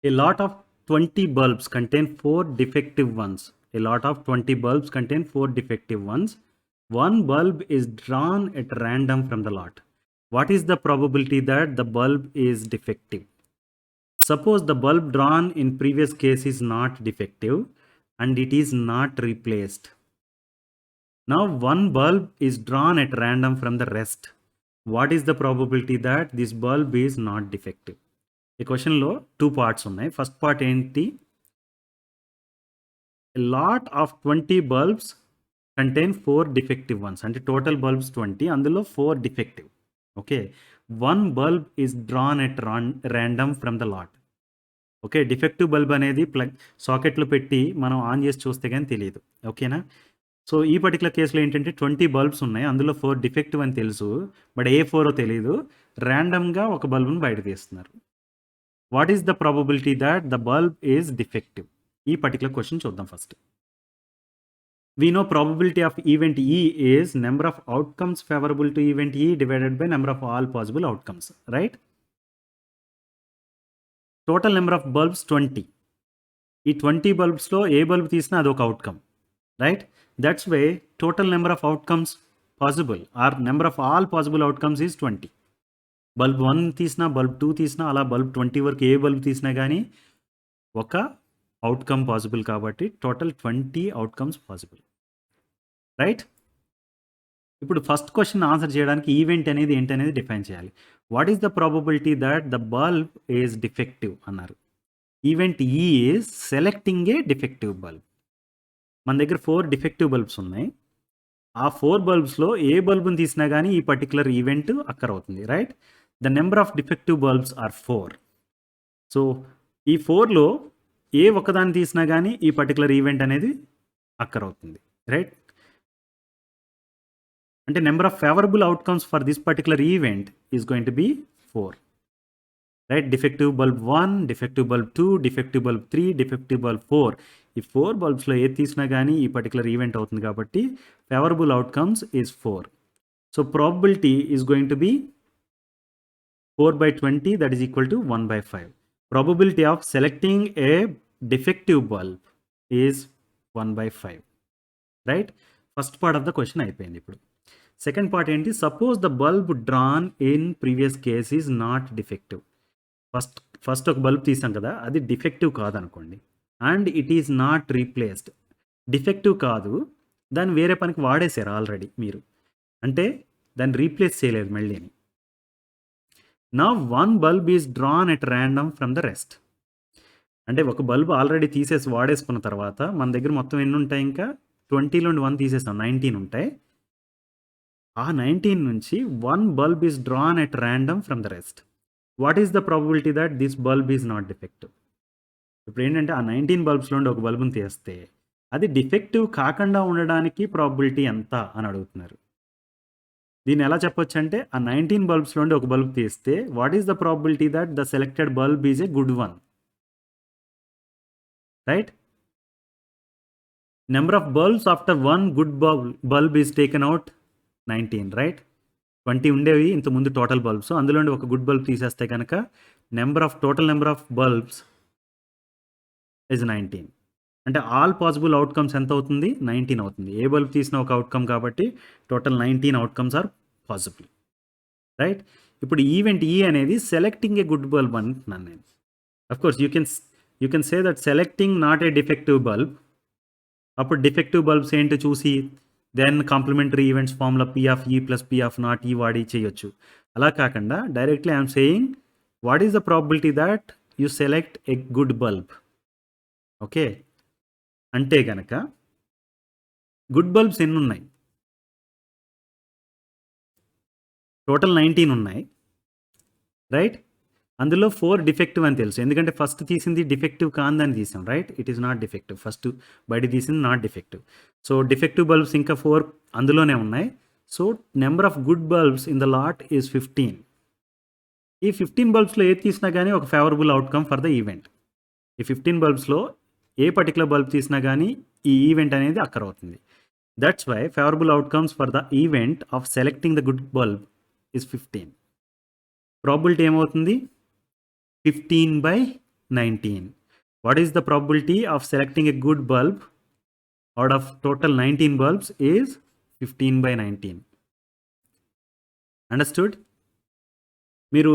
A lot of 20 bulbs contain 4 defective ones. A lot of 20 bulbs contain 4 defective ones. One bulb is drawn at random from the lot. What is the probability that the bulb is defective? Suppose the bulb drawn in previous case is not defective and it is not replaced. Now one bulb is drawn at random from the rest. What is the probability that this bulb is not defective? ఈ క్వశ్చన్లో 2 parts ఉన్నాయి. First part ఏంటి? Lot of 20 bulbs contain 4 defective once, అంటే total bulbs 20, అందులో 4 defective. Okay, one bulb is drawn at random from the lot. Okay, defective bulb అనేది plug సాకెట్లో పెట్టి మనం on చేసి చూస్తే కానీ తెలియదు. ఓకేనా? సో ఈ పర్టికులర్ కేసులో ఏంటంటే 20 బల్బ్స్ ఉన్నాయి, అందులో 4 డిఫెక్టివ్ అని తెలుసు, బట్ ఏ 4 తెలియదు. ర్యాండమ్గా ఒక బల్బ్ను బయట తీస్తున్నారు. What is the probability that the bulb is defective? ఈ పర్టికులర్ క్వశ్చన్ చూద్దాం first. We know probability of event E is number of outcomes favorable to event E divided by number of all possible outcomes, right? Total number of bulbs 20. ఈ 20 బల్బ్స్లో ఏ bulb తీసినా అదొక outcome, right? That's way total number of outcomes possible are number of all possible outcomes is 20. Bulb 1 తీసినా, bulb 2 తీసినా, అలా bulb 20 వరకు ఏ bulb తీసినా కానీ ఒక అవుట్కమ్ పాసిబుల్, కాబట్టి టోటల్ 20 అవుట్కమ్స్ పాసిబుల్, రైట్? ఇప్పుడు ఫస్ట్ క్వశ్చన్ ఆన్సర్ చేయడానికి ఈవెంట్ అనేది ఏంటనేది డిఫైన్ చేయాలి. What is the probability that the bulb is defective అన్నారు. ఈవెంట్ ఈ is selecting A defective bulb. మన దగ్గర 4 డిఫెక్టివ్ బల్బ్స్ ఉన్నాయి. ఆ 4 బల్బ్స్లో ఏ బల్బ్ని తీసినా కానీ ఈ పర్టికులర్ ఈవెంట్ అక్కర్ అవుతుంది, right? The number of defective bulbs are 4. So ఈ 4లో ఏ ఒక్కదాన్ని తీసినా కానీ ఈ పర్టికులర్ ఈవెంట్ అనేది అక్కర్ అవుతుంది, రైట్? అంటే number of favourable outcomes for this particular event is going to be 4, right? Defective bulb 1, defective bulb 2, defective bulb 3, defective bulb 4. ఈ 4 బల్బ్స్లో ఏది తీసినా కానీ ఈ పర్టికులర్ ఈవెంట్ అవుతుంది, కాబట్టి favourable outcomes is 4. So probability is going to be 4/20, that is equal to 1/5. Probability of selecting a defective bulb is 1/5, right? First part of the question అయిపోయింది. ఇప్పుడు second part ఏంటి? Suppose the bulb drawn in previous case is not defective. First ఒక bulb తీసాం కదా, అది defective కాదనుకోండి, and it is not replaced. Defective కాదు, దాన్ని వేరే పనికి వాడేశారు ఆల్రెడీ మీరు, అంటే దాన్ని రీప్లేస్ చేయలేదు మళ్ళీ. Now one bulb is drawn at random from the rest. అంటే ఒక బల్బ్ ఆల్రెడీ తీసేసి వాడేసుకున్న తర్వాత మన దగ్గర మొత్తం ఎన్ని ఉంటాయి? ఇంకా 20లోని 1 తీసేసాం, 19 ఉంటాయి. ఆ 19 నుంచి one bulb is drawn at random from the rest. What is the probability that this bulb is not defective? ఇప్పుడు ఏంటంటే ఆ 19 బల్బ్స్లో ఒక బల్బ్ని తీస్తే అది డిఫెక్టివ్ కాకుండా ఉండడానికి ప్రాబబిలిటీ ఎంత అని అడుగుతున్నారు. దీన్ని ఎలా చెప్పొచ్చు అంటే, ఆ 19 బల్బ్స్లో ఒక బల్బ్ తీస్తే what is the probability that the selected bulb is a good one, right? Number of bulbs after one good bulb is taken out 19, right? 20 ఉండేవి ఇంతకుముందు టోటల్ బల్బ్స్, అందులో ఒక గుడ్ బల్బ్ తీసేస్తే కనుక total number of bulbs is 19. అంటే all possible outcomes ఎంత అవుతుంది? 19 అవుతుంది. ఏ బల్బ్ తీసిన ఒక అవుట్కమ్ కాబట్టి total 19 outcomes are possible, right? ఇప్పుడు ఈవెంట్ ఈ అనేది సెలెక్టింగ్ ఏ గుడ్ బల్బ్ అంటున్నాను నేను. Of course you can say that selecting not a defective bulb. అప్పుడు డిఫెక్టివ్ బల్బ్స్ ఏంటో చూసి then complementary events formula P of E plus P of not E వాడి చేయొచ్చు. అలా కాకుండా directly I'm saying what is the probability that you select A good bulb. Okay, అంటే కనుక good bulbs ఎన్ని ఉన్నాయి? టోటల్ 19 ఉన్నాయి, రైట్? అందులో 4 డిఫెక్టివ్ అని తెలుసు, ఎందుకంటే ఫస్ట్ తీసింది డిఫెక్టివ్ కాందని తీసాం, right? It is not defective. First బయట తీసింది not defective. So defective bulbs ఇంకా 4 అందులోనే ఉన్నాయి. So number of good bulbs in the lot is 15. ఈ 15 బల్బ్స్లో ఏది తీసినా కానీ ఒక favourable outcome for the event. ఈ 15 బల్బ్స్లో ఏ పర్టికులర్ బల్బ్ తీసినా కానీ ఈ ఈవెంట్ అనేది అక్కర్ అవుతుంది. That's why favourable outcomes for the event of selecting the good bulb is 15. Probability ఏమవుతుంది? 15/20. 19. What is the probability of selecting a good bulb out of total 19 bulbs is 15 by 19. Understood? మీరు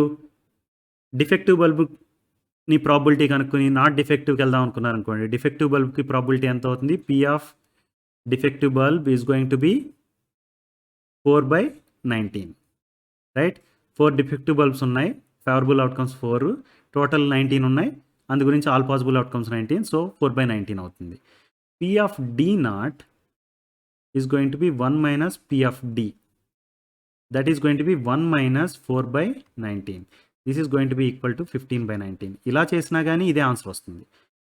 defective బల్బ్ని probability కనుక్కొని not డిఫెక్టివ్కి వెళ్దాం అనుకున్నారు అనుకోండి, defective బల్బ్కి probability ఎంత అవుతుంది? P of defective bulb is going to be 4 by 19, right? 4 defective bulbs ఉన్నాయి, favourable outcomes 4, total 19 ఉన్నాయి, అందు గురించి all possible outcomes 19, so 4 by 19 అవుతుంది. P of D naught is going to be 1 minus P of D. That is going to be 1 minus 4 by 19. This is going to be equal to 15 by 19. ఇలా చేసినా కానీ ఇదే answer వస్తుంది.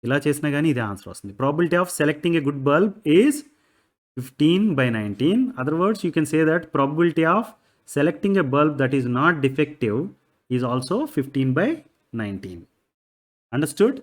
ఇలా చేసినా కానీ ఇదే ఆన్సర్ వస్తుంది. Probability of selecting a good bulb is 15 by 19. Other words, you can say that probability of selecting a bulb that is not defective is also 15 by 19. Understood?